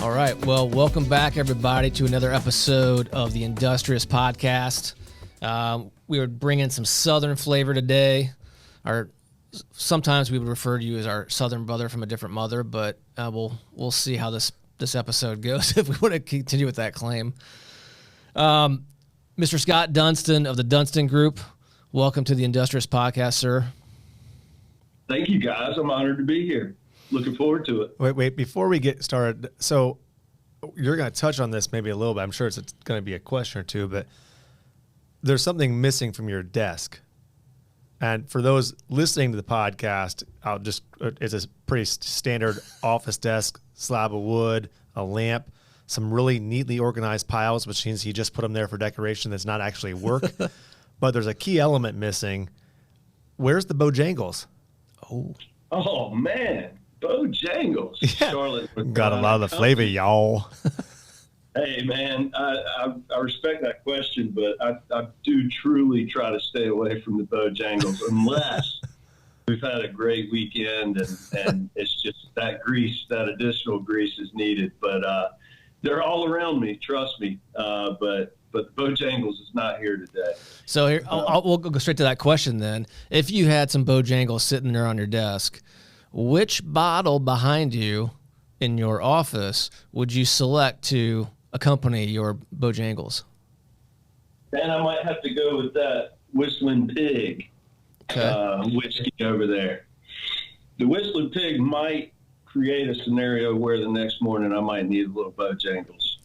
All right. Well, welcome back, everybody, to another episode of the Industrious Podcast. We are bringing some Southern flavor today. Sometimes we would refer to you as our Southern brother from a different mother, but we'll see how this episode goes if we want to continue with that claim. Mr. Scott Dunstan of the Dunstan Group, welcome to the Industrious Podcast, sir. Thank you, guys. I'm honored to be here. Looking forward to it. Wait, before we get started, so you're going to touch on this maybe a little bit. I'm sure it's going to be a question or two, but there's something missing from your desk. And for those listening to the podcast, it's a pretty standard office desk, slab of wood, a lamp, some really neatly organized piles, which means he just put them there for decoration. That's not actually work. But there's a key element missing. Where's the Bojangles? Oh man. Bojangles. Yeah. Charlotte. Got a lot of the flavor, y'all. Hey, man, I respect that question, but I do truly try to stay away from the Bojangles unless we've had a great weekend and it's just that additional grease is needed. But they're all around me, trust me. But the Bojangles is not here today. So here, we'll go straight to that question then. If you had some Bojangles sitting there on your desk, which bottle behind you in your office would you select to accompany your Bojangles? And I might have to go with that Whistling Pig whiskey over there. The Whistling Pig might create a scenario where the next morning I might need a little Bojangles.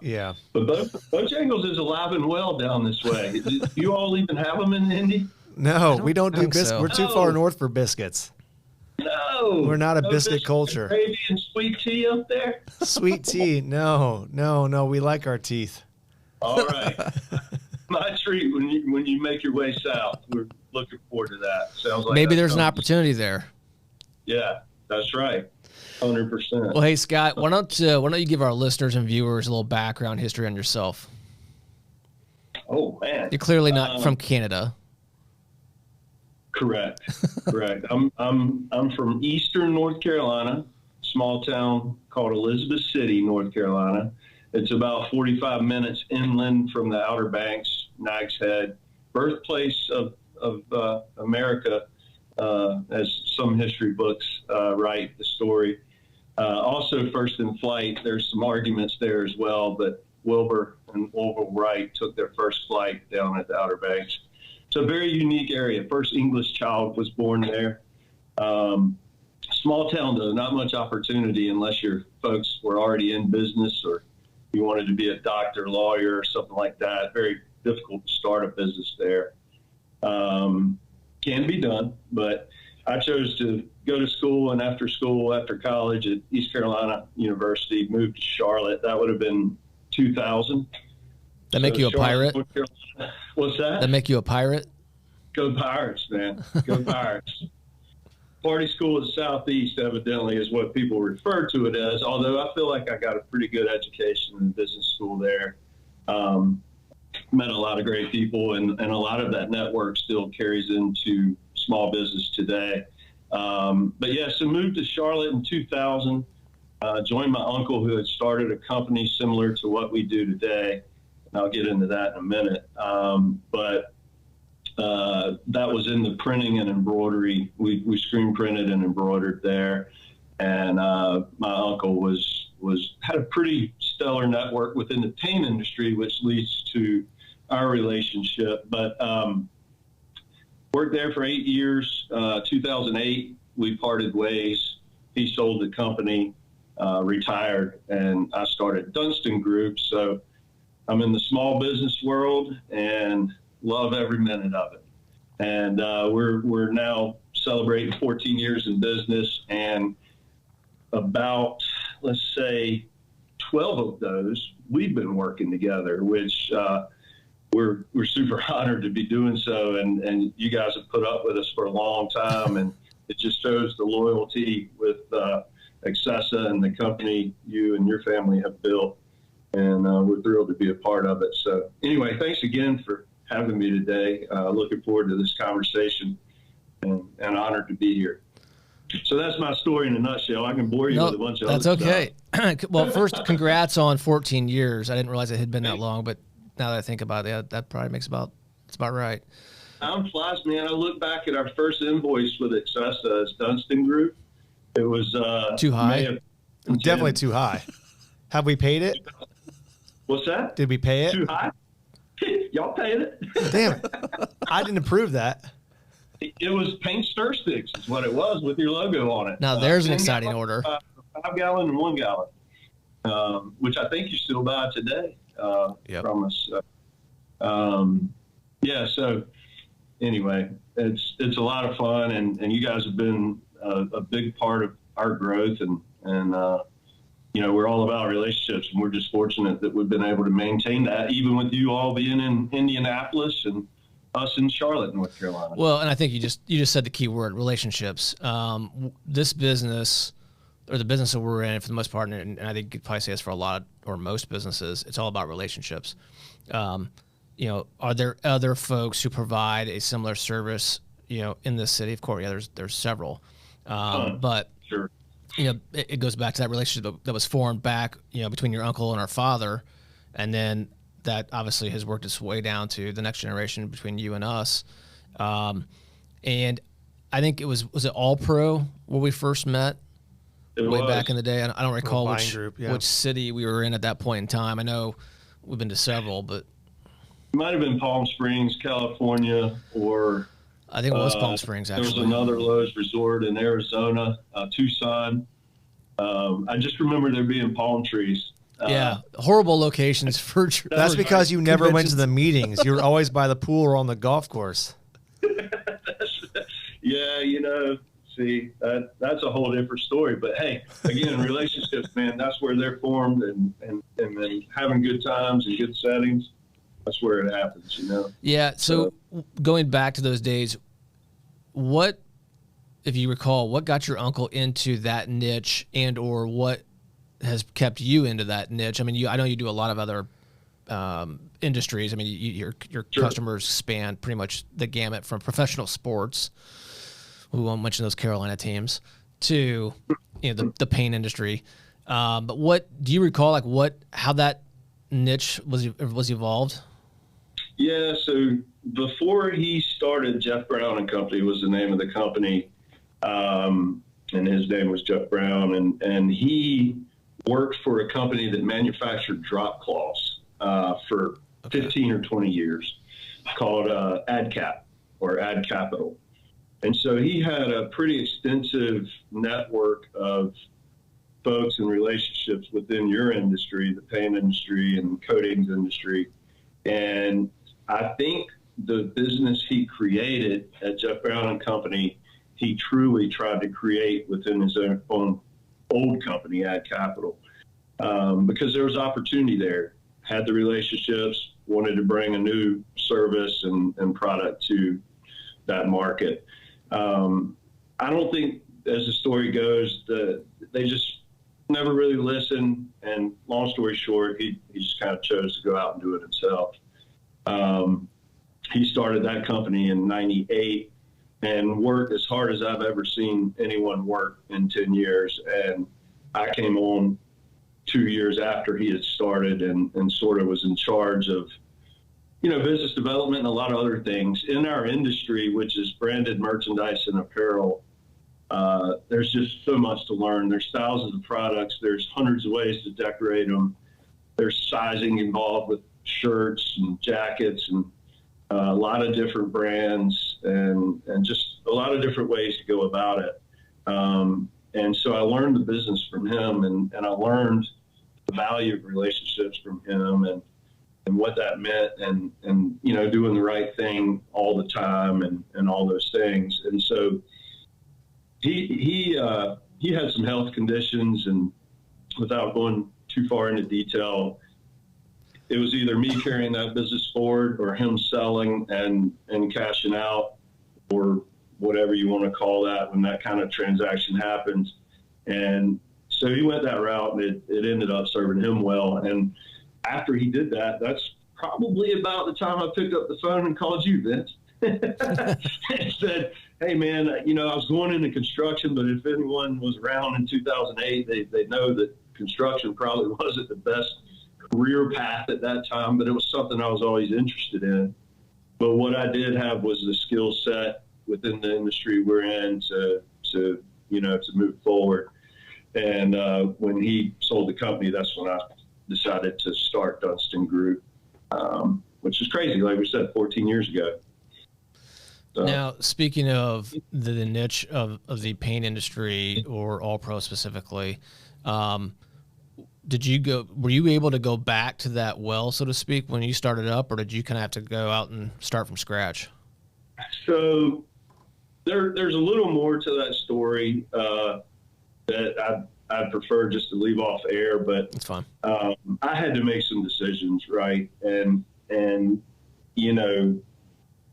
Yeah. But Bojangles is alive and well down this way. Do you all even have them in Indy? No, we don't do biscuits. so. We're too far north for biscuits. No. We're not a no biscuit culture. Gravy and sweet tea up there? Sweet tea. No. We like our teeth. All right. My treat when you make your way south. We're looking forward to that. Sounds like Maybe there's an opportunity there. Yeah, that's right. 100%. Well, hey, Scott, why don't you give our listeners and viewers a little background history on yourself? Oh, man. You're clearly not from Canada. Correct. I'm from Eastern North Carolina, small town called Elizabeth City, North Carolina. It's about 45 minutes inland from the Outer Banks, Nags Head, birthplace of America, as some history books write the story. Also first in flight, there's some arguments there as well, but Wilbur and Orville Wright took their first flight down at the Outer Banks. It's a very unique area. First English child was born there. Small town, though, not much opportunity unless your folks were already in business or you wanted to be a doctor, lawyer, or something like that. Very difficult to start a business there. Can be done, but I chose to go to school, and after college at East Carolina University, moved to Charlotte. That would have been 2000. That make you a pirate? What's that? That make you a pirate? Go Pirates, man. Go Pirates. Party school at Southeast, evidently, is what people refer to it as, although I feel like I got a pretty good education in business school there. Met a lot of great people, and a lot of that network still carries into small business today. But yeah, so moved to Charlotte in 2000, joined my uncle who had started a company similar to what we do today. I'll get into that in a minute. But that was in the printing and embroidery. We screen printed and embroidered there. And my uncle had a pretty stellar network within the paint industry, which leads to our relationship. But worked there for 8 years. 2008, we parted ways. He sold the company, retired, and I started Dunstan Group. So I'm in the small business world and love every minute of it. And we're now celebrating 14 years in business, and about, let's say, 12 of those we've been working together, which we're super honored to be doing so. And you guys have put up with us for a long time, and it just shows the loyalty with Accessa and the company you and your family have built. And we're thrilled to be a part of it. So anyway, thanks again for having me today. Looking forward to this conversation and honored to be here. So that's my story in a nutshell. I can bore you with a bunch of that's other okay. stuff. Well, first, congrats on 14 years. I didn't realize it had been that long, but now that I think about it, that probably it's about right. Time flies, man. I look back at our first invoice with Accessa as Dunstan Group. It was too high. Definitely too high. Have we paid it? What's that? Did we pay it? Too high? Y'all paid it? Damn it. I didn't approve that. It was paint stir sticks is what it was with your logo on it. Now there's an exciting order. 5 gallon and 1 gallon, which I think you still buy today from us. Yeah. So anyway, it's a lot of fun, and you guys have been a big part of our growth, and we're all about relationships, and we're just fortunate that we've been able to maintain that, even with you all being in Indianapolis and us in Charlotte, North Carolina. Well, and I think you just said the key word, relationships. This business, or the business that we're in, for the most part, and I think you could probably say this for a lot or most businesses, it's all about relationships. Are there other folks who provide a similar service, in this city? Of course, yeah, there's several, but sure. It goes back to that relationship that was formed back, between your uncle and our father, and then that obviously has worked its way down to the next generation between you and us. And I think was it All Pro where we first met way back in the day? I don't recall which city we were in at that point in time. I know we've been to several, but it might have been Palm Springs, California, or I think it was Palm Springs, actually. There was another Lowe's resort in Arizona, Tucson. I just remember there being palm trees. Horrible locations for. That's because you never went to the meetings. You were always by the pool or on the golf course. Yeah, see, that's a whole different story. But hey, again, relationships, man, that's where they're formed, and then having good times and good settings, that's where it happens, Yeah. So going back to those days, what, if you recall, what got your uncle into that niche, and or what has kept you into that niche? I mean, I know you do a lot of other industries. I mean, your Sure. customers span pretty much the gamut from professional sports, we won't mention those Carolina teams, to the paint industry. But what do you recall? How that niche was evolved? Yeah. So before he started, Jeff Brown and Company was the name of the company, and his name was Jeff Brown, and he worked for a company that manufactured drop cloths for 15 or 20 years, called AdCap or Ad Capital. And so he had a pretty extensive network of folks and relationships within your industry, the paint industry and coatings industry. And I think the business he created at Jeff Brown and Company, he truly tried to create within his own old company, Ad Capital, because there was opportunity there. Had the relationships, wanted to bring a new service and product to that market. I don't think, as the story goes, they just never really listened. And long story short, he just kind of chose to go out and do it himself. He started that company in '98 and worked as hard as I've ever seen anyone work in 10 years. And I came on 2 years after he had started and sort of was in charge of, business development and a lot of other things in our industry, which is branded merchandise and apparel. There's just so much to learn. There's thousands of products. There's hundreds of ways to decorate them. There's sizing involved with shirts and jackets and a lot of different brands and just a lot of different ways to go about it. And so I learned the business from him, and I learned the value of relationships from him and what that meant and doing the right thing all the time and all those things. And so he had some health conditions, and without going too far into detail, it was either me carrying that business forward or him selling and cashing out, or whatever you want to call that when that kind of transaction happens. And so he went that route, and it ended up serving him well. And after he did that, that's probably about the time I picked up the phone and called you, Vince. And said, hey man, I was going into construction, but if anyone was around in 2008, they know that construction probably wasn't the best career path at that time, but it was something I was always interested in. But what I did have was the skill set within the industry we're in to move forward. And when he sold the company, that's when I decided to start Dunstan Group, which is crazy. Like we said, 14 years ago. So, now, speaking of the niche of the paint industry, or All Pro specifically, were you able to go back to that well, so to speak, when you started up, or did you kind of have to go out and start from scratch? So there's a little more to that story that I'd prefer just to leave off air, but it's fine. I had to make some decisions, right? And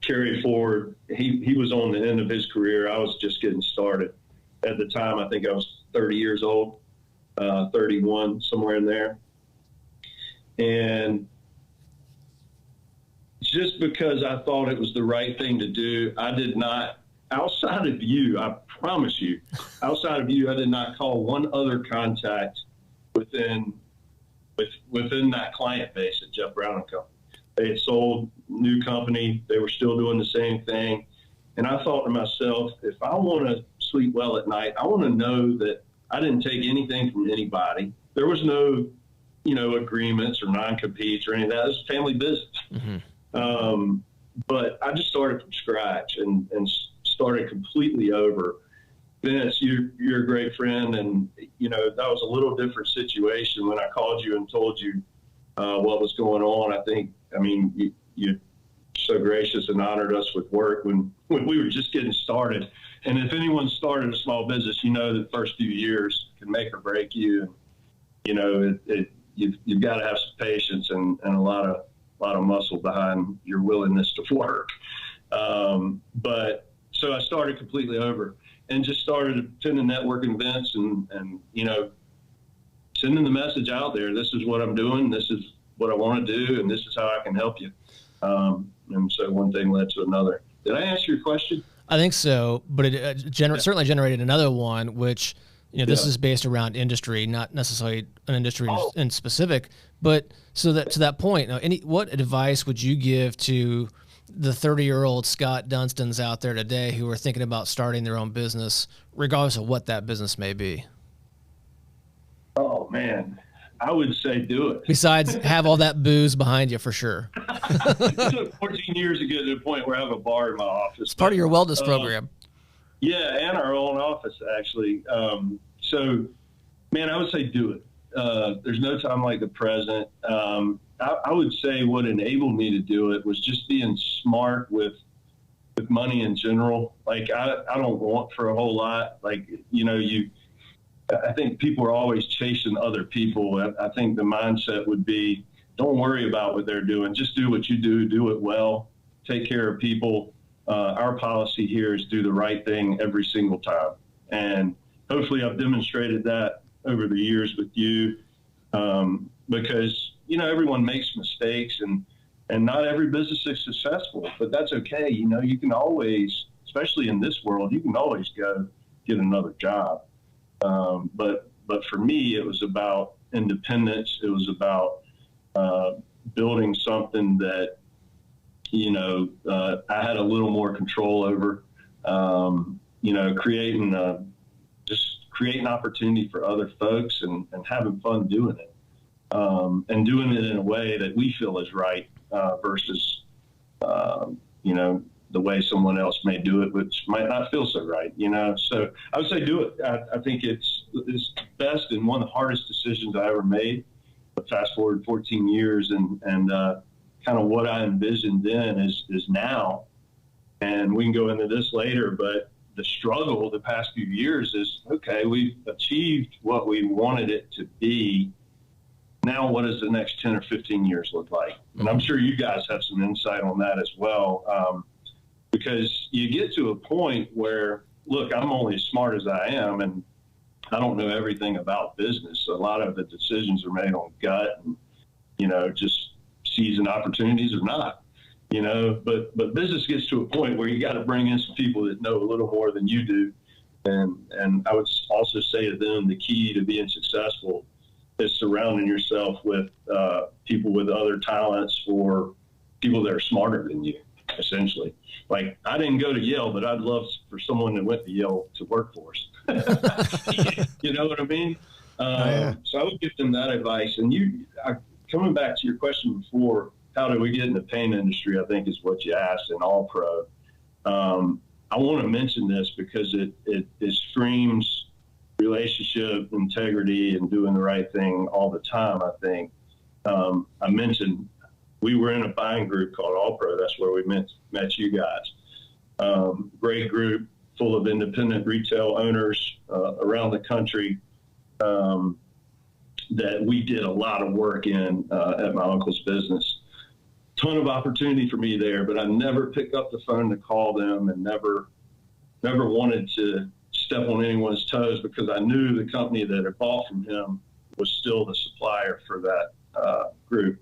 carry forward. He was on the end of his career. I was just getting started. At the time, I think I was 30 years old, 31, somewhere in there. And just because I thought it was the right thing to do, I did not, outside of you, I promise you, outside of you, I did not call one other contact within that client base at Jeff Brown & Co. They had sold new company. They were still doing the same thing. And I thought to myself, if I want to sleep well at night, I want to know that I didn't take anything from anybody. There was no, agreements or non-competes or any of that. It was family business. Mm-hmm. But I just started from scratch and started completely over. Vince, you're a great friend. And, that was a little different situation when I called you and told you what was going on. You're so gracious and honored us with work when we were just getting started. And if anyone started a small business, the first few years can make or break you. And, you've got to have some patience and a lot of muscle behind your willingness to work. But so I started completely over and just started attending networking events and sending the message out there. This is what I'm doing. This is what I want to do. And this is how I can help you. And so one thing led to another. Did I answer your question? I think so, but it certainly generated another one, which, this is based around industry, not necessarily an industry in specific, but so that to that point, what advice would you give to the 30-year-old Scott Dunstans out there today who are thinking about starting their own business, regardless of what that business may be? Oh man, I would say do it. Besides, have all that booze behind you for sure. It took 14 years to get to the point where I have a bar in my office. It's part of your wellness program. Yeah, and our own office, actually. So, man, I would say do it. There's no time like the present. I would say what enabled me to do it was just being smart with money in general. Like, I don't want for a whole lot. Like, I think people are always chasing other people. I think the mindset would be, don't worry about what they're doing. Just do what you do it well, take care of people. Our policy here is do the right thing every single time. And hopefully I've demonstrated that over the years with you, because, everyone makes mistakes and not every business is successful, but that's okay. You can always, especially in this world, you can always go get another job. But for me, it was about independence. It was about building something that, I had a little more control over, creating opportunity for other folks and having fun doing it, and doing it in a way that we feel is right, versus, the way someone else may do it, which might not feel so right, So I would say do it. I think it's best and one of the hardest decisions I ever made. But fast forward 14 years and kind of what I envisioned then is now. And we can go into this later, but the struggle the past few years is, okay, we've achieved what we wanted it to be. Now, what does the next 10 or 15 years look like? And I'm sure you guys have some insight on that as well. Because you get to a point where, look, I'm only as smart as I am, and I don't know everything about business. A lot of the decisions are made on gut and, just seizing opportunities or not, you know, but business gets to a point where you got to bring in some people that know a little more than you do. And I would also say to them, the key to being successful is surrounding yourself with people with other talents or people that are smarter than you, essentially. Like, I didn't go to Yale, but I'd love for someone that went to Yale to work for us. You know what I mean? So I would give them that advice. And coming back to your question before, how did we get in the paint industry, I think is what you asked in All Pro. I want to mention this because it screams relationship, integrity, and doing the right thing all the time, I think. I mentioned we were in a buying group called All Pro. That's where we met you guys. Great group full of independent retail owners around the country that we did a lot of work in at my uncle's business. Ton of opportunity for me there, but I never picked up the phone to call them and never wanted to step on anyone's toes because I knew the company that had bought from him was still the supplier for that group.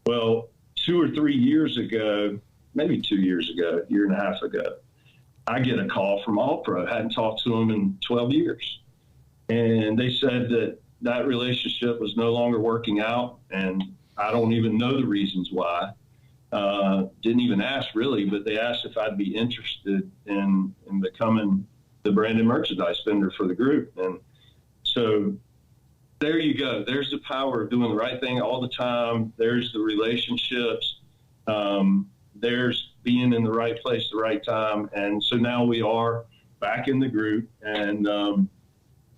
Well, 2 or 3 years ago, maybe 2 years ago, year and a half ago, I get a call from All Pro. I hadn't talked to them in 12 years. And they said that relationship was no longer working out, and I don't even know the reasons why. Didn't even ask really, but they asked if I'd be interested in becoming the branded merchandise vendor for the group. And so there you go. There's the power of doing the right thing all the time. There's the relationships. There's being in the right place, the right time. And so now we are back in the group, and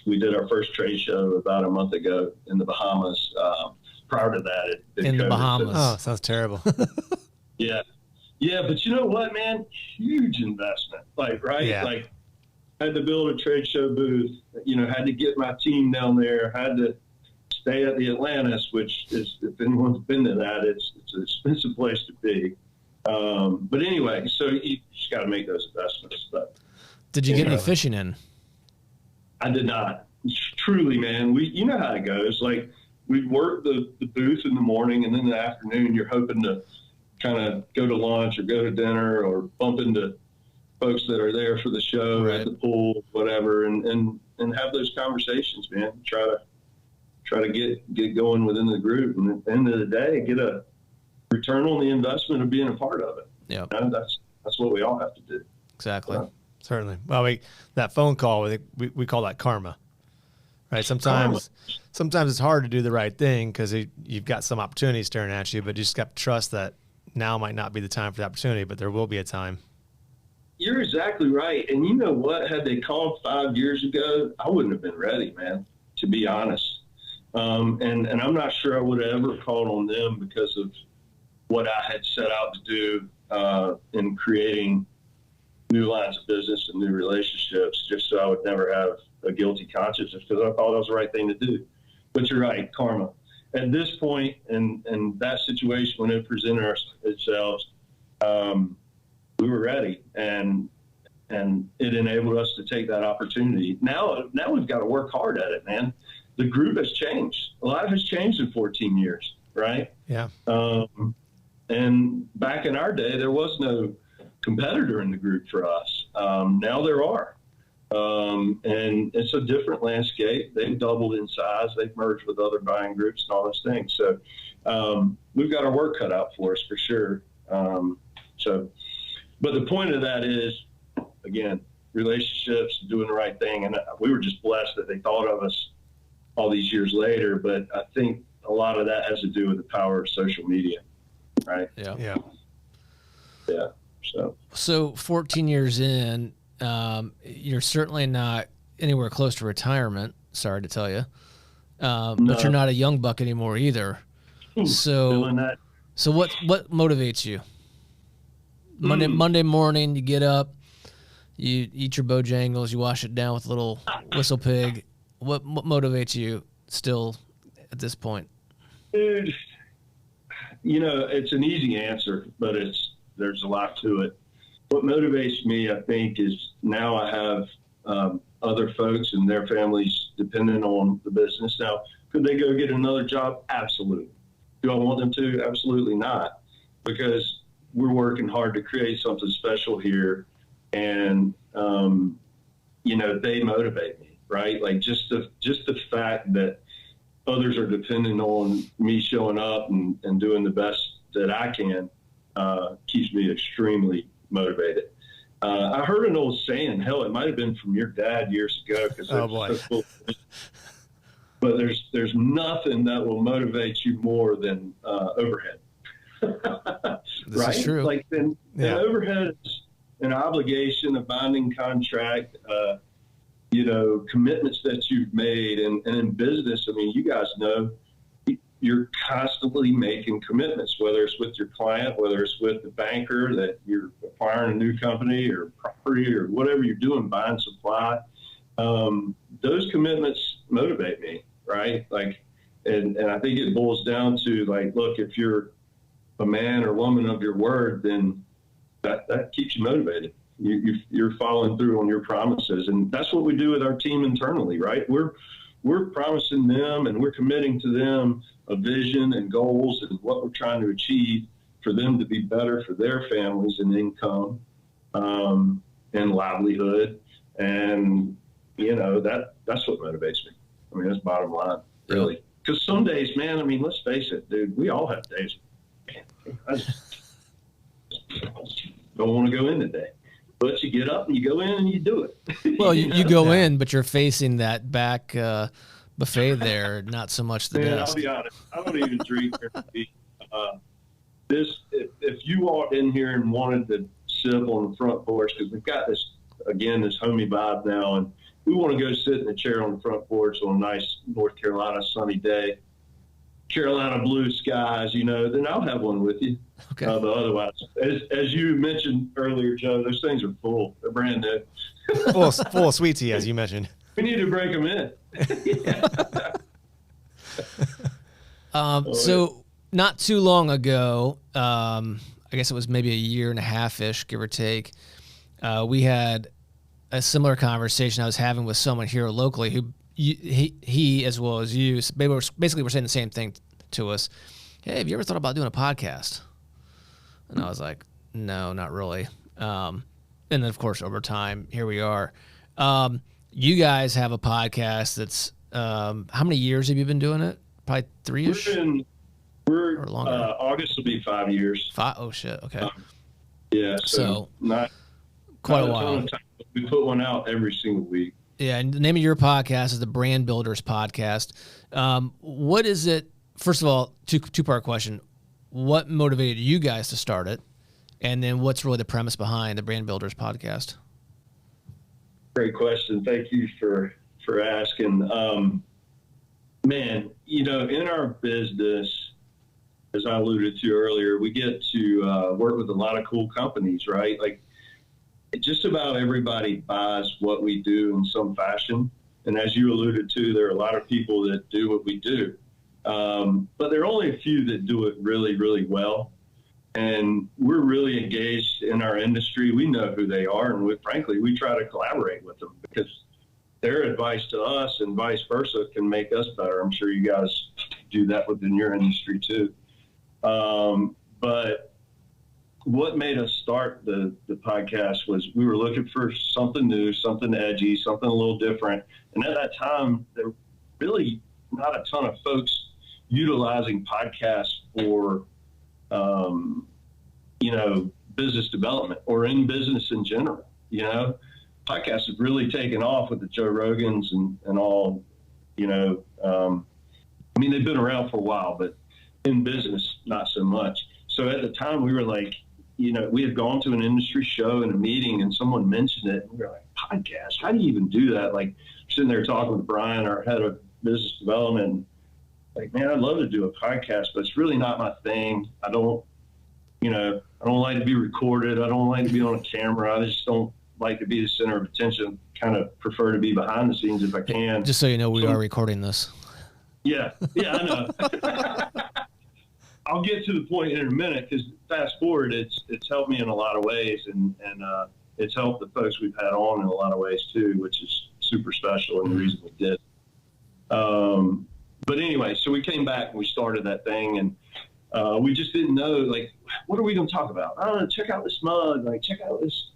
we did our first trade show about a month ago in the Bahamas. Prior to that, in the Bahamas. Oh, sounds terrible. Yeah. But you know what, man? Huge investment. Like, right? Yeah. Like, had to build a trade show booth, had to get my team down there, had to stay at the Atlantis, which is, if anyone's been to that, it's an expensive place to be. But anyway, so you just got to make those investments. But did you get any fishing in? I did not. Truly, man. You know how it goes. Like, we'd work the booth in the morning, and then in the afternoon, you're hoping to kind of go to lunch or go to dinner or bump into folks that are there for the show, right, at the pool, whatever, and have those conversations, man. Try to get going within the group, and at the end of the day, get a return on the investment of being a part of it. Yeah, that's what we all have to do. Exactly. Certainly. Well, that phone call, we call that karma, right? Sometimes it's hard to do the right thing because you've got some opportunity staring at you, but you just got to trust that now might not be the time for the opportunity, but there will be a time. You're exactly right. And you know what? Had they called 5 years ago, I wouldn't have been ready, man, to be honest. And I'm not sure I would have ever called on them because of what I had set out to do in creating new lines of business and new relationships, just so I would never have a guilty conscience, just because I thought it was the right thing to do. But you're right, karma. At this point, and that situation, when it presented itself, we were ready, and it enabled us to take that opportunity. Now we've got to work hard at it, man. The group has changed. A lot has changed in 14 years, right? Yeah. And back in our day, there was no competitor in the group for us. Now there are. And it's a different landscape. They've doubled in size. They've merged with other buying groups and all those things. So we've got our work cut out for us for sure. But the point of that is, again, relationships, doing the right thing. And we were just blessed that they thought of us all these years later. But I think a lot of that has to do with the power of social media, right? Yeah. So 14 years in, you're certainly not anywhere close to retirement. Sorry to tell you, but you're not a young buck anymore either. So what motivates you? Monday morning, you get up, you eat your Bojangles, you wash it down with a little whistle pig. What motivates you still at this point? Dude, it's an easy answer, but there's a lot to it. What motivates me, I think, is now I have other folks and their families dependent on the business. Now, could they go get another job? Absolutely. Do I want them to? Absolutely not. Because we're working hard to create something special here. And, they motivate me, right? Like just the fact that others are depending on me showing up and doing the best that I can, keeps me extremely motivated. I heard an old saying, hell, it might've been from your dad years ago. Oh boy. So cool. But there's nothing that will motivate you more than overhead. This is true. Like then overhead is an obligation, a binding contract, commitments that you've made. And in business, I mean, you guys know you're constantly making commitments, whether it's with your client, whether it's with the banker that you're acquiring a new company or property or whatever you're doing, buying supply. Those commitments motivate me, right? Like, and I think it boils down to like, look, if you're a man or woman of your word, then that keeps you motivated. You're following through on your promises. And that's what we do with our team internally, right? We're promising them and we're committing to them a vision and goals and what we're trying to achieve for them to be better for their families and income, and livelihood. And, that's what motivates me. I mean, that's bottom line, really. Because some days, man, I mean, let's face it, dude, we all have days. Man, I just don't want to go in today. But you get up and you go in and you do it. Well, you go in, but you're facing that back buffet there, not so much the desk. I'll be honest, I don't even drink coffee. If you walked in here and wanted to sit up on the front porch, because we've got this homey vibe now, and we want to go sit in the chair on the front porch on a nice North Carolina sunny day, Carolina blue skies, then I'll have one with you. Okay. But otherwise, as you mentioned earlier, Joe, those things are full. They're brand new. full of sweet tea, as you mentioned. We need to break them in. So not too long ago, I guess it was maybe a year and a half-ish, give or take, we had a similar conversation I was having with someone here locally who he as well as you, basically were saying the same thing to us. Hey, have you ever thought about doing a podcast? And I was like, no, not really. And then, of course, over time, here we are. You guys have a podcast that's, how many years have you been doing it? Probably 3-ish? We're or longer? August will be 5 years. 5? Oh, shit. Okay. Yeah. So not quite not a while. ton of time, but we put one out every single week. Yeah, and the name of your podcast is the BrandBuilders Podcast. What is it? First of all, two-part question. What motivated you guys to start it? And then what's really the premise behind the BrandBuilders Podcast? Great question. Thank you for asking. Man, in our business, as I alluded to earlier, we get to work with a lot of cool companies, right? Like, just about everybody buys what we do in some fashion. And as you alluded to, there are a lot of people that do what we do. But there are only a few that do it really, really well. And we're really engaged in our industry. We know who they are. And frankly, we try to collaborate with them because their advice to us and vice versa can make us better. I'm sure you guys do that within your industry too. But what made us start the podcast was we were looking for something new, something edgy, something a little different. And at that time, there were really not a ton of folks utilizing podcasts for, business development or in business in general. Podcasts have really taken off with the Joe Rogans and all, they've been around for a while, but in business, not so much. So at the time we were like, we had gone to an industry show and a meeting and someone mentioned it. And we were like, podcast, how do you even do that? Like sitting there talking with Brian, our head of business development, like, man, I'd love to do a podcast, but it's really not my thing. I don't like to be recorded. I don't like to be on a camera. I just don't like to be the center of attention. Kind of prefer to be behind the scenes if I can. Just so you know, we are recording this. Yeah, I know. I'll get to the point in a minute because fast forward, it's helped me in a lot of ways, and it's helped the folks we've had on in a lot of ways too, which is super special and the reason we did. But anyway, so we came back and we started that thing, and We just didn't know, like, what are we going to talk about? I don't know. Check out this mug. Like, check out this,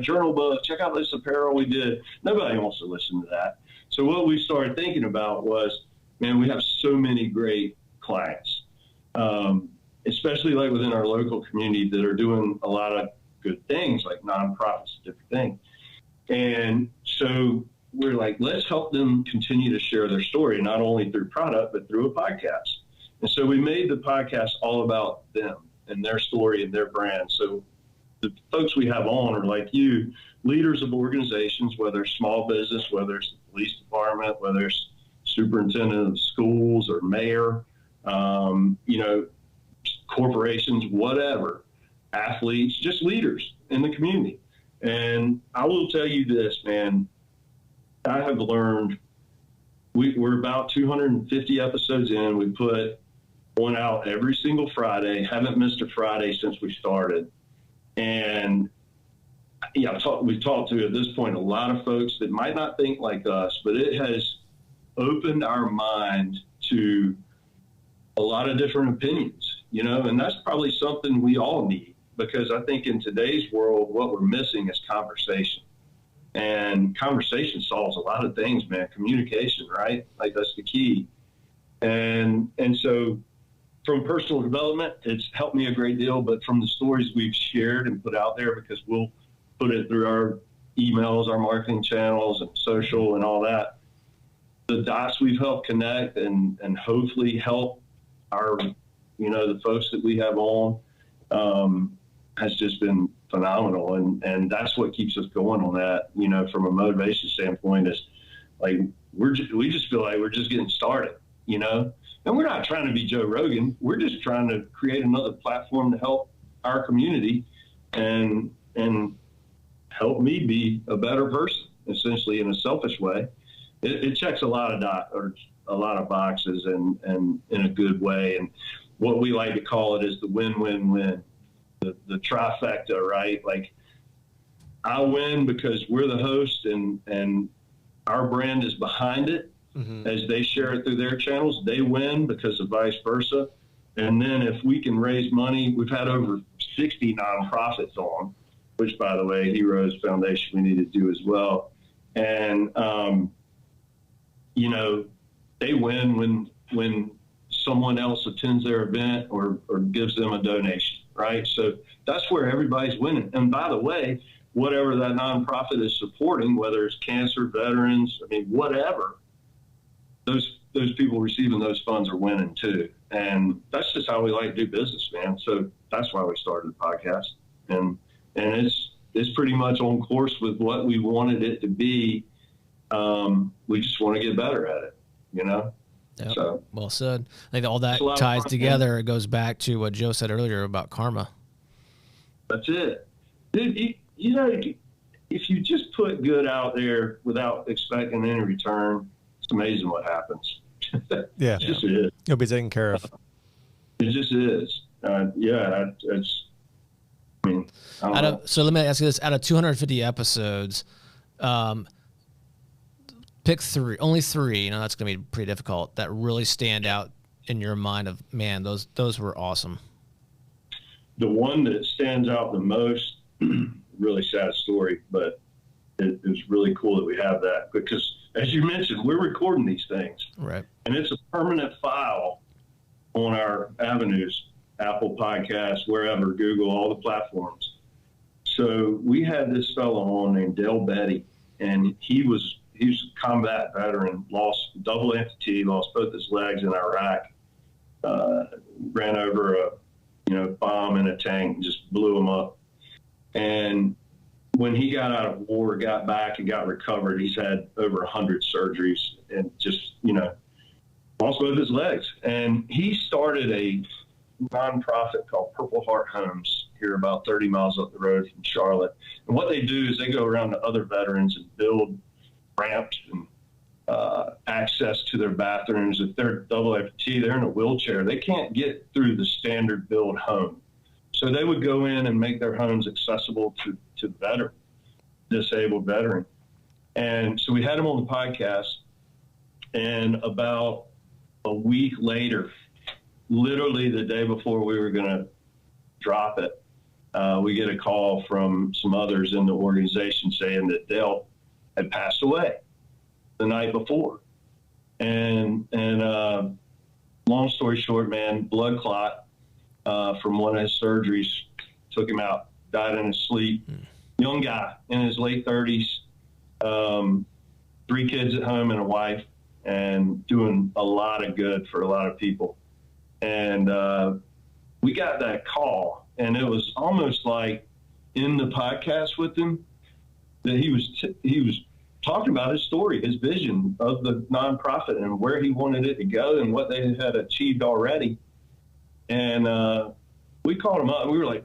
journal book. Check out this apparel we did. Nobody wants to listen to that. So what we started thinking about was, man, we have so many great clients, especially like within our local community that are doing a lot of good things, like nonprofits, different things. And so we're like, let's help them continue to share their story, not only through product, but through a podcast. And so we made the podcast all about them and their story and their brand. So the folks we have on are like you, leaders of organizations, whether it's small business, whether it's the police department, whether it's superintendent of schools or mayor, corporations, whatever, athletes, just leaders in the community. And I will tell you this, man, I have learned, we're about 250 episodes in. We put one out every single Friday, haven't missed a Friday since we started. And yeah, we've talked to, at this point, a lot of folks that might not think like us, but it has opened our mind to a lot of different opinions, and that's probably something we all need, because I think in today's world, what we're missing is conversation. And conversation solves a lot of things, man. Communication, right? Like, that's the key. And so from personal development, it's helped me a great deal, but from the stories we've shared and put out there, because we'll put it through our emails, our marketing channels and social and all that, the dots we've helped connect and hopefully help our, the folks that we have on, has just been phenomenal. And that's what keeps us going on that, from a motivation standpoint, is like, we just feel like we're just getting started, and we're not trying to be Joe Rogan. We're just trying to create another platform to help our community and help me be a better person, essentially, in a selfish way. It checks a lot of boxes and in a good way. And what we like to call it is the win-win-win, the trifecta, right? Like, I win because we're the host and our brand is behind it. Mm-hmm. As they share it through their channels, they win because of vice versa. And then if we can raise money, we've had over 60 nonprofits on, which, by the way, Heroes Foundation, we need to do as well. And, they win when someone else attends their event or gives them a donation, right? So that's where everybody's winning. And by the way, whatever that nonprofit is supporting, whether it's cancer, veterans, whatever, those people receiving those funds are winning too. And that's just how we like to do business, man. So that's why we started the podcast. And it's pretty much on course with what we wanted it to be. We just want to get better at it, Yep. So well said. I think all that ties together. It goes back to what Joe said earlier about karma. That's it. Dude, if you just put good out there without expecting any return, it's amazing what happens. Yeah. It just is. You'll be taken care of. It just is. So let me ask you this. Out of 250 episodes, pick only three, that's going to be pretty difficult, that really stand out in your mind of, man, those were awesome. The one that stands out the most, really sad story, but it was really cool that we have that, because as you mentioned, we're recording these things. Right. And it's a permanent file on our avenues, Apple Podcasts, wherever, Google, all the platforms. So we had this fellow on named Dale Betty, and he was a combat veteran, lost double amputee, lost both his legs in Iraq, ran over a bomb in a tank, just blew him up. And when he got out of war, got back and got recovered, he's had over 100 surgeries and just, lost both his legs. And he started a nonprofit called Purple Heart Homes here about 30 miles up the road from Charlotte. And what they do is they go around to other veterans and build ramps and access to their bathrooms. If they're double amputee, they're in a wheelchair, they can't get through the standard build home. So they would go in and make their homes accessible to the veteran, disabled veteran. And so we had him on the podcast, and about a week later, literally the day before we were going to drop it, we get a call from some others in the organization saying that Dale had passed away the night before. And long story short, man, blood clot from one of his surgeries took him out, died in his sleep. Young guy in his late 30s, 3 kids at home and a wife, and doing a lot of good for a lot of people. And we got that call, and it was almost like in the podcast with him that he was talking about his story, his vision of the nonprofit and where he wanted it to go and what they had achieved already. And we called him up and we were like,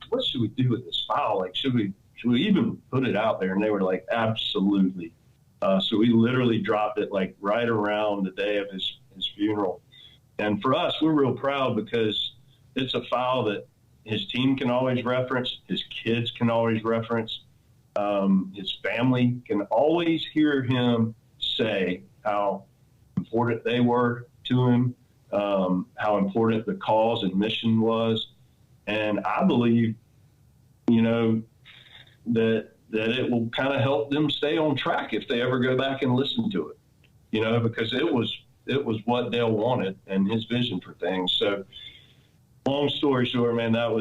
what should we do with this file? Like, should we even put it out there? And they were like, absolutely. So we literally dropped it like right around the day of his funeral. And for us, we're real proud because it's a file that his team can always reference, his kids can always reference, his family can always hear him say how important they were to him, how important the cause and mission was. And I believe, that it will kind of help them stay on track if they ever go back and listen to it, because it was what Dale wanted and his vision for things. So long story short, man, that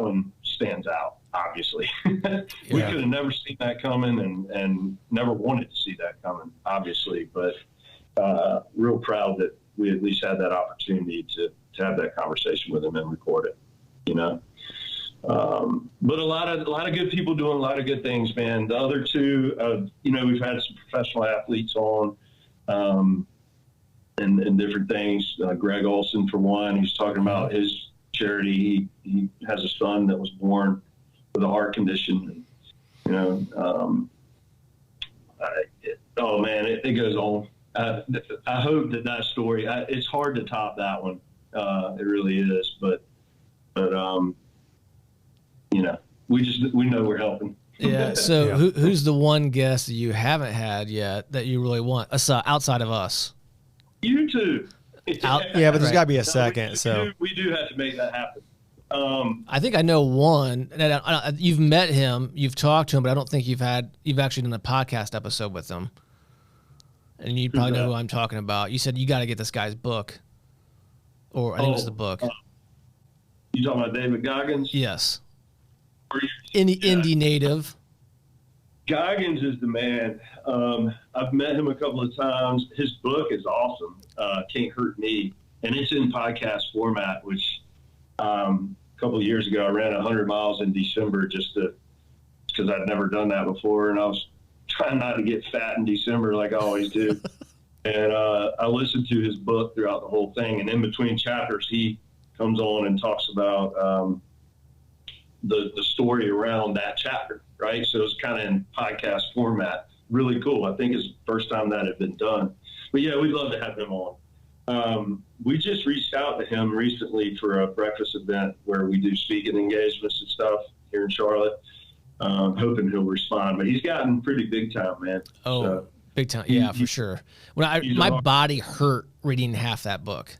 one stands out, obviously. We could have never seen that coming and never wanted to see that coming, obviously, but real proud that we at least had that opportunity to have that conversation with him and record it, But a lot of good people doing a lot of good things, man. The other two, we've had some professional athletes on, and different things. Greg Olson, for one, he's talking about his charity. He has a son that was born with a heart condition. Oh man, it goes on. I hope that story. It's hard to top that one. It really is, but we know we're helping. Yeah. So who's the one guest that you haven't had yet that you really want outside of us? You two. Yeah, but there's got to be a second. We do have to make that happen. I think I know one. You've met him, you've talked to him, but I don't think you've actually done a podcast episode with him. And you probably know who I'm talking about. You said you got to get this guy's book, or I think it was the book. You talking about David Goggins? Yes. Indie native. Goggins is the man. I've met him a couple of times. His book is awesome. Can't Hurt Me. And it's in podcast format, which a couple of years ago, I ran 100 miles in December just because I'd never done that before. And I was trying not to get fat in December like I always do. And I listened to his book throughout the whole thing. And in between chapters, he comes on and talks about the story around that chapter, right? So it's kind of in podcast format. Really cool. I think it's the first time that had been done. But yeah, we'd love to have him on. We just reached out to him recently for a breakfast event where we do speaking engagements and stuff here in Charlotte. Hoping he'll respond, but he's gotten pretty big time, man. Oh, so, big time. Yeah, for sure. My body hurt reading half that book.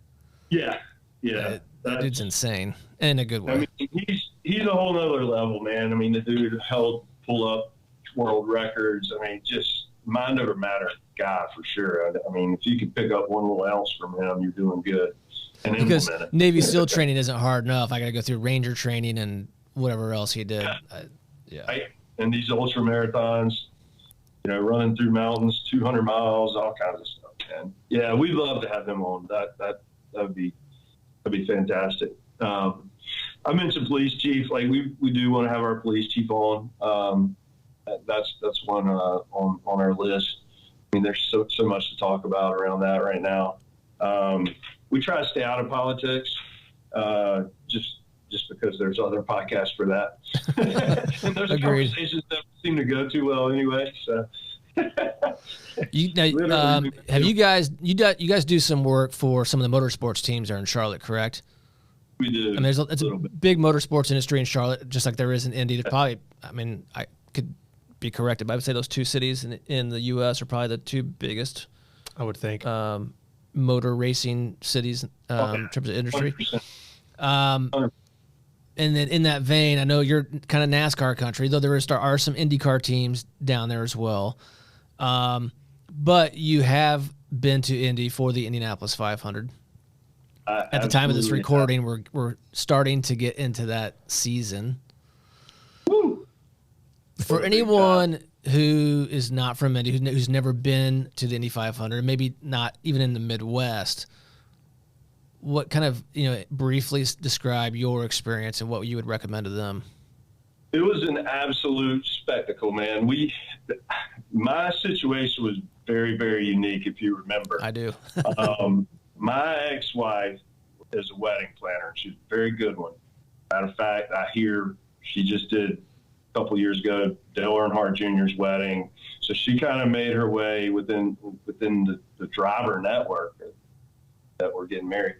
Yeah. That dude's insane in a good way. I mean, he's a whole nother level, man. I mean, the dude pull up world records. I mean, just mind over matter guy for sure. I mean, if you can pick up one little ounce from him, you're doing good. And because implement it. Navy SEAL training isn't hard enough. I got to go through Ranger training and whatever else he did. Right? And these ultra marathons, running through mountains, 200 miles, all kinds of stuff, man. Yeah, we'd love to have him on. That would be fantastic. I mentioned police chief. Like we do want to have our police chief on. That's one on our list. I mean, there's so much to talk about around that right now. We try to stay out of politics, just because there's other podcasts for that. And those are conversations that seem to go too well anyway. So, have you guys do some work for some of the motorsports teams there in Charlotte, correct? We do. And it's a big motorsports industry in Charlotte, just like there is in Indy. Probably, I mean, I could be corrected, but I would say those two cities in the U.S. are probably the two biggest. I would think. motor racing cities in terms of industry. 100%. And then in that vein, I know you're kind of NASCAR country, though there are some IndyCar teams down there as well. But you have been to Indy for the Indianapolis 500. At the time of this recording, we're starting to get into that season. Woo! For anyone who is not from Indy, who's never been to the Indy 500, maybe not even in the Midwest, what kind of, briefly describe your experience and what you would recommend to them? It was an absolute spectacle, man. My situation was very, very unique, if you remember. I do. My ex-wife is a wedding planner. She's a very good one. Matter of fact, I hear she just did a couple years ago Dale Earnhardt Jr.'s wedding. So she kind of made her way within the driver network that we're getting married.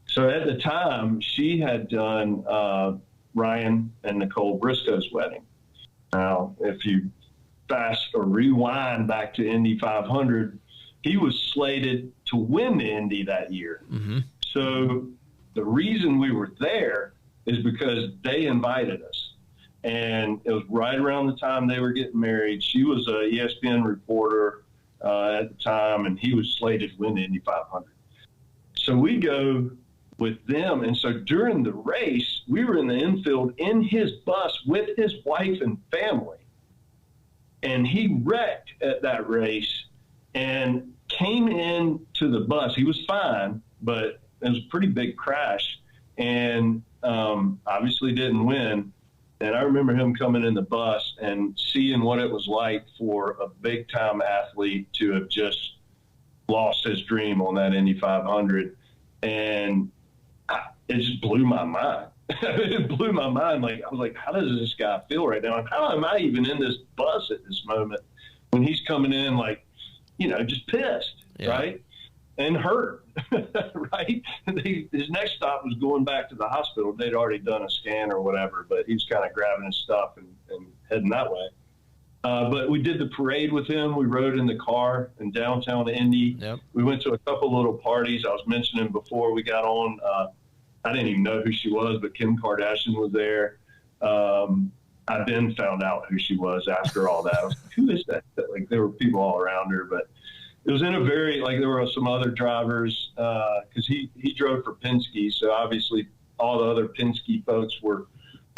So at the time, she had done Ryan and Nicole Briscoe's wedding. Now, if you fast or rewind back to Indy 500, he was slated to win the Indy that year. Mm-hmm. So the reason we were there is because they invited us. And it was right around the time they were getting married. She was a ESPN reporter at the time, and he was slated to win the Indy 500. So we go with them. And so during the race, we were in the infield in his bus with his wife and family. And he wrecked at that race and came into the bus. He was fine, but it was a pretty big crash, and obviously didn't win. And I remember him coming in the bus and seeing what it was like for a big-time athlete to have just lost his dream on that Indy 500. And it just blew my mind. It blew my mind. Like, I was like, how does this guy feel right now? And how am I even in this bus at this moment when he's coming in, like, just pissed, right? And hurt, right? His next stop was going back to the hospital. They'd already done a scan or whatever, but he was kind of grabbing his stuff and heading that way. But we did the parade with him. We rode in the car in downtown Indy. Yep. We went to a couple little parties. I was mentioning before we got on, I didn't even know who she was, but Kim Kardashian was there. I then found out who she was after all that. I was like, who is that? Like, there were people all around her, but it was in a very, like, there were some other drivers, because he drove for Penske. So obviously all the other Penske folks were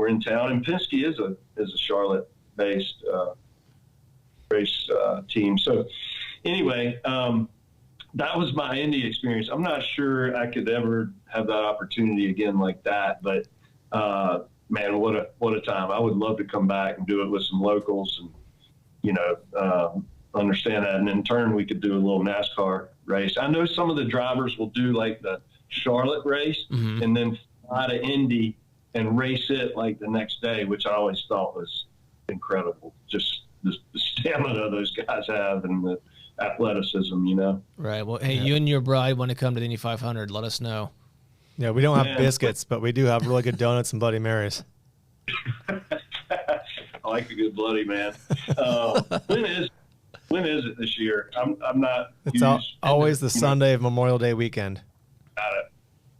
in town, and Penske is a Charlotte based, race, team. So anyway, that was my Indy experience. I'm not sure I could ever have that opportunity again like that, but, man, what a time. I would love to come back and do it with some locals and, understand that. And in turn, we could do a little NASCAR race. I know some of the drivers will do like the Charlotte race and then fly to Indy and race it like the next day, which I always thought was incredible. Just the stamina those guys have and the athleticism, Right. Well, hey, you and your bride want to come to the Indy 500, let us know. Yeah, we don't have biscuits, but we do have really good donuts and Bloody Marys. I like a good Bloody, man. When is it this year? I'm not. It's always the Sunday of Memorial Day weekend.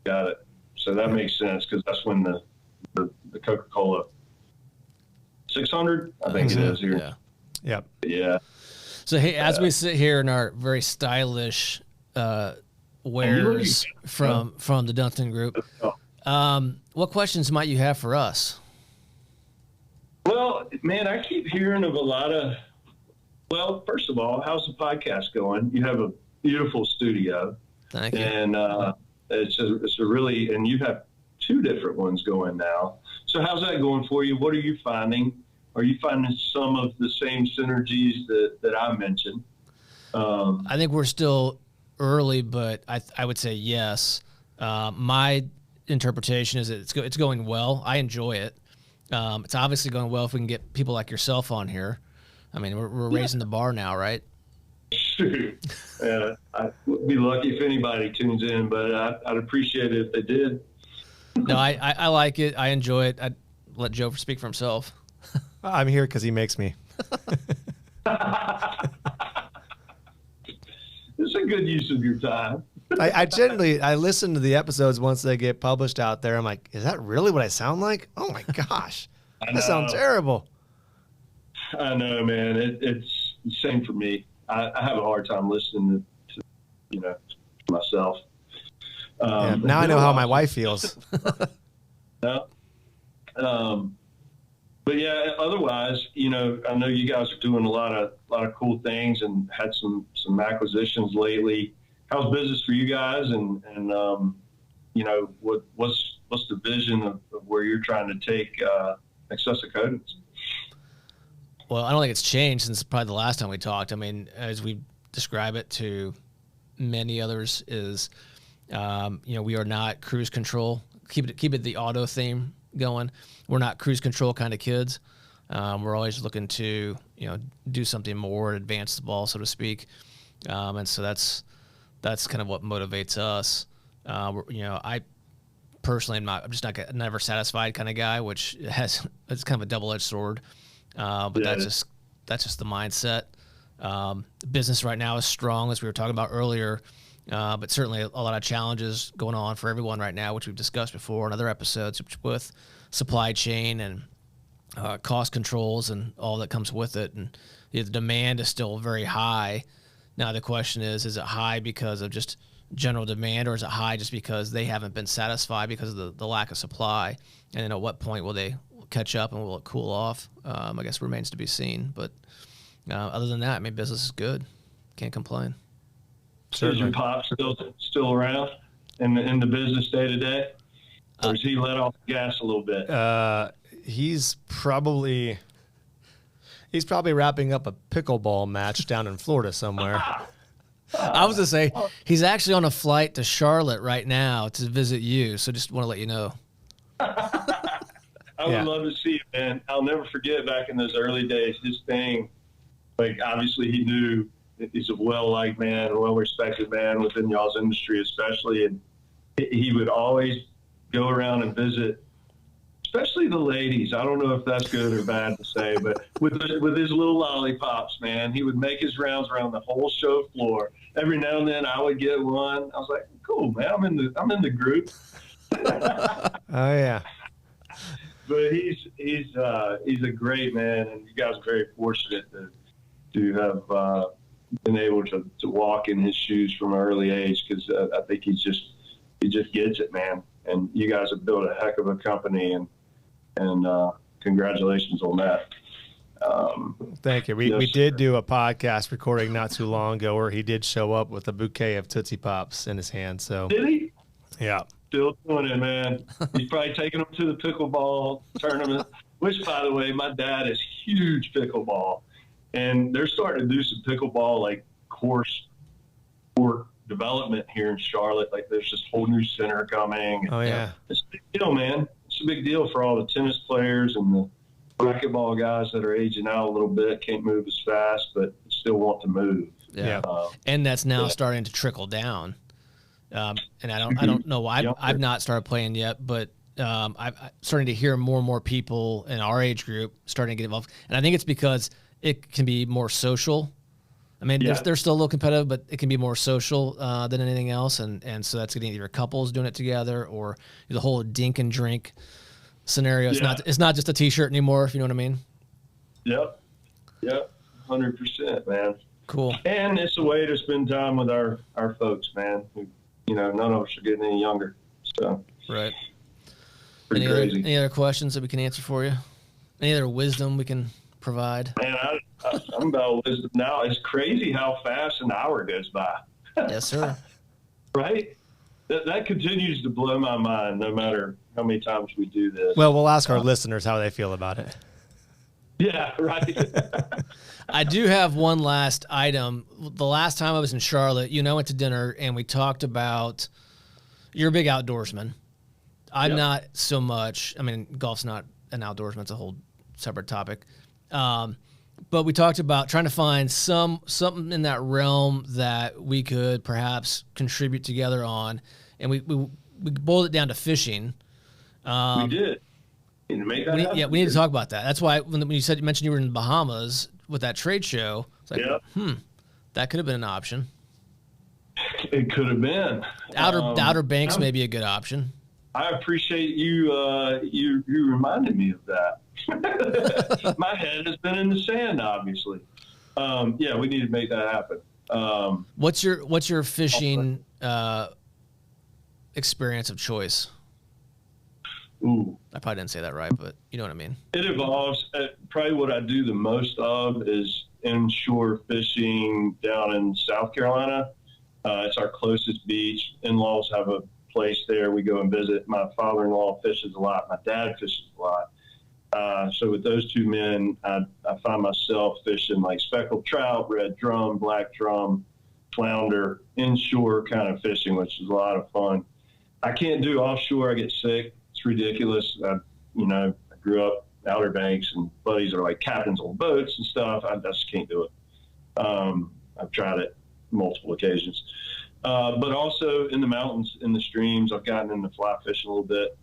Got it. So that makes sense, because that's when the Coca-Cola 600, I think it is here. Yeah. Yep. Yeah. So, hey, as we sit here in our very stylish wares from the Dunstan Group, what questions might you have for us? Well, man, I keep hearing of a lot of. Well, first of all, how's the podcast going? You have a beautiful studio. Thank you. And it's a really, and you have 2 different ones going now. So how's that going for you? What are you finding? Are you finding some of the same synergies that I mentioned? I think we're still early, but I would say yes. My interpretation is that it's going well. I enjoy it. It's obviously going well if we can get people like yourself on here. I mean, we're raising the bar now, right? Shoot. I'd be lucky if anybody tunes in, but I'd appreciate it if they did. No, I like it. I enjoy it. I'd let Joe speak for himself. I'm here because he makes me. It's a good use of your time. I listen to the episodes once they get published out there. I'm like, is that really what I sound like? Oh my gosh, that sounds terrible. I know, man. It's the same for me. I have a hard time listening to myself. Now I know how my wife feels. No. But yeah, otherwise, I know you guys are doing a lot of cool things and had some acquisitions lately. How's business for you guys? And what's the vision of where you're trying to take Accessa Coatings? Well, I don't think it's changed since probably the last time we talked. I mean, as we describe it to many others, is we are not cruise control. Keep it the auto theme going. We're not cruise control kind of kids. We're always looking to do something more, advance the ball, so to speak. And so that's kind of what motivates us. I personally I'm just never satisfied kind of guy, which it's kind of a double-edged sword. But that's just the mindset. Business right now is strong, as we were talking about earlier, but certainly a lot of challenges going on for everyone right now, which we've discussed before in other episodes with supply chain and cost controls and all that comes with it. And the demand is still very high. Now the question is it high because of just general demand, or is it high just because they haven't been satisfied because of the lack of supply? And then at what point will they catch up and will it cool off? I guess remains to be seen. But other than that, I mean, business is good. Can't complain. Is your pop still around in the business day to day, or has he let off the gas a little bit? He's probably wrapping up a pickleball match down in Florida somewhere. I was going to say, he's actually on a flight to Charlotte right now to visit you. So just want to let you know. I would love to see it, man. I'll never forget back in those early days, his thing, like obviously he knew that he's a well-liked man, a well-respected man within y'all's industry especially. And he would always go around and visit, especially the ladies. I don't know if that's good or bad to say, but with his little lollipops, man, he would make his rounds around the whole show floor. Every now and then I would get one. I was like, cool, man, I'm in the group. Oh yeah. But he's a great man, and you guys are very fortunate to have been able to walk in his shoes from an early age, because I think he just gets it, man. And you guys have built a heck of a company, and congratulations on that. Thank you. We did do a podcast recording not too long ago where he did show up with a bouquet of Tootsie Pops in his hand. So did he? Yeah. Still doing it, man. He's probably taking them to the pickleball tournament, which, by the way, my dad is huge pickleball. And they're starting to do some pickleball, like, course development here in Charlotte. Like, there's this whole new center coming. Oh, yeah. It's a big deal, man. It's a big deal for all the tennis players and the racquetball guys that are aging out a little bit, can't move as fast, but still want to move. Yeah. And that's now starting to trickle down. And I don't know why I've not started playing yet, but I'm starting to hear more and more people in our age group starting to get involved. And I think it's because it can be more social. I mean, they're still a little competitive, but it can be more social than anything else. And so that's getting either couples doing it together or the whole dink and drink scenario. It's not just a T-shirt anymore, if you know what I mean. Yep. 100%, man. Cool. And it's a way to spend time with our folks, man. None of us are getting any younger. So right. Pretty crazy. Any other questions that we can answer for you? Any other wisdom we can provide? Man, I'm about wisdom now. It's crazy how fast an hour goes by. Yes, sir. Right? That continues to blow my mind no matter how many times we do this. Well, we'll ask our listeners how they feel about it. Yeah, right. I do have one last item. The last time I was in Charlotte, you and I went to dinner and we talked about, you're a big outdoorsman. I'm not so much. I mean, golf's not an outdoorsman. It's a whole separate topic. But we talked about trying to find something in that realm that we could perhaps contribute together on. And we boiled it down to fishing. We did. We need to talk about that. That's why when you mentioned you were in the Bahamas with that trade show, it's like, that could have been an option. It could have been. Outer Banks may be a good option. I appreciate you. You reminded me of that. My head has been in the sand, obviously. Yeah, we need to make that happen. What's your fishing experience of choice? Ooh, I probably didn't say that right, but you know what I mean. it evolves. Probably what I do the most of is inshore fishing down in South Carolina. It's our closest beach. In-laws have a place there. We go and visit. My father-in-law fishes a lot. My dad fishes a lot. So with those two men, I find myself fishing like speckled trout, red drum, black drum, flounder, inshore kind of fishing, which is a lot of fun. I can't do offshore. I get sick. It's ridiculous. I grew up Outer Banks, and buddies are like captains on boats and stuff. I just can't do it. I've tried it multiple occasions. But also in the mountains, in the streams, I've gotten into fly fishing a little bit.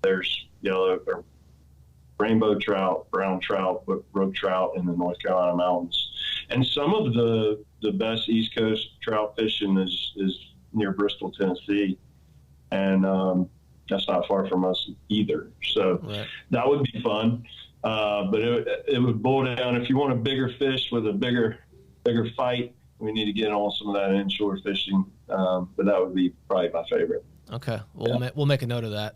There's yellow or rainbow trout, brown trout, brook trout in the North Carolina mountains. And some of the best East Coast trout fishing is near Bristol, Tennessee. And that's not far from us either. So that would be fun. But it would boil down, if you want a bigger fish with a bigger fight, we need to get on some of that inshore fishing. But that would be probably my favorite. Okay. Well, we'll make a note of that.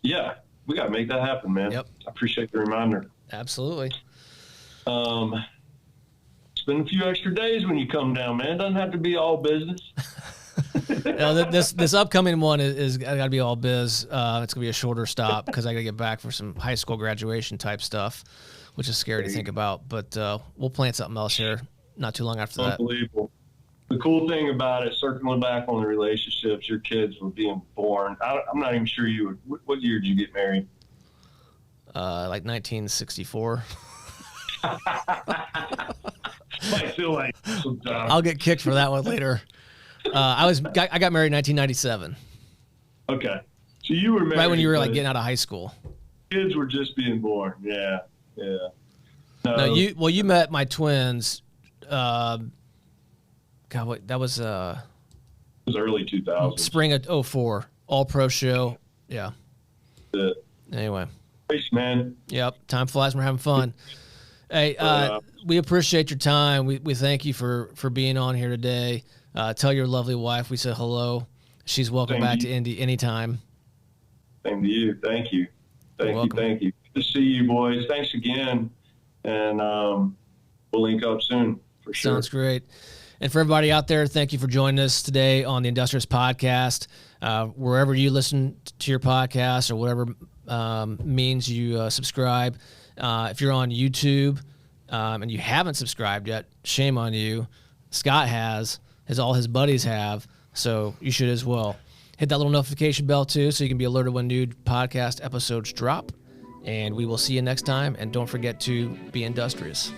Yeah. We got to make that happen, man. Yep. I appreciate the reminder. Absolutely. Spend a few extra days when you come down, man. It doesn't have to be all business. This upcoming one is got to be all biz. It's going to be a shorter stop because I got to get back for some high school graduation type stuff, which is scary to think about. But we'll plan something else here not too long after that. Unbelievable. The cool thing about it, circling back on the relationships, your kids were being born. I'm not even sure you would. What year did you get married? Like 1964. Might feel like sometimes. I'll get kicked for that one later. I got married in 1997. Okay. So you were married right when you were like getting out of high school. Kids were just being born. Yeah. No, you met my twins. God, what that was? It was early 2000s. Spring of 2004. All pro show. Yeah. Anyway. Thanks, man. Yep. Time flies when we're having fun. Hey, we appreciate your time. We thank you for being on here today. Tell your lovely wife we said hello. She's welcome back to Indy anytime. Same to you. Thank you. Thank you. Good to see you, boys. Thanks again. And we'll link up soon for sure. Sounds great. And for everybody out there, thank you for joining us today on the Industrious Podcast. Wherever you listen to your podcast or whatever means you subscribe. If you're on YouTube and you haven't subscribed yet, shame on you. Scott has, as all his buddies have, so you should as well. Hit that little notification bell too so you can be alerted when new podcast episodes drop. And we will see you next time. And don't forget to be industrious.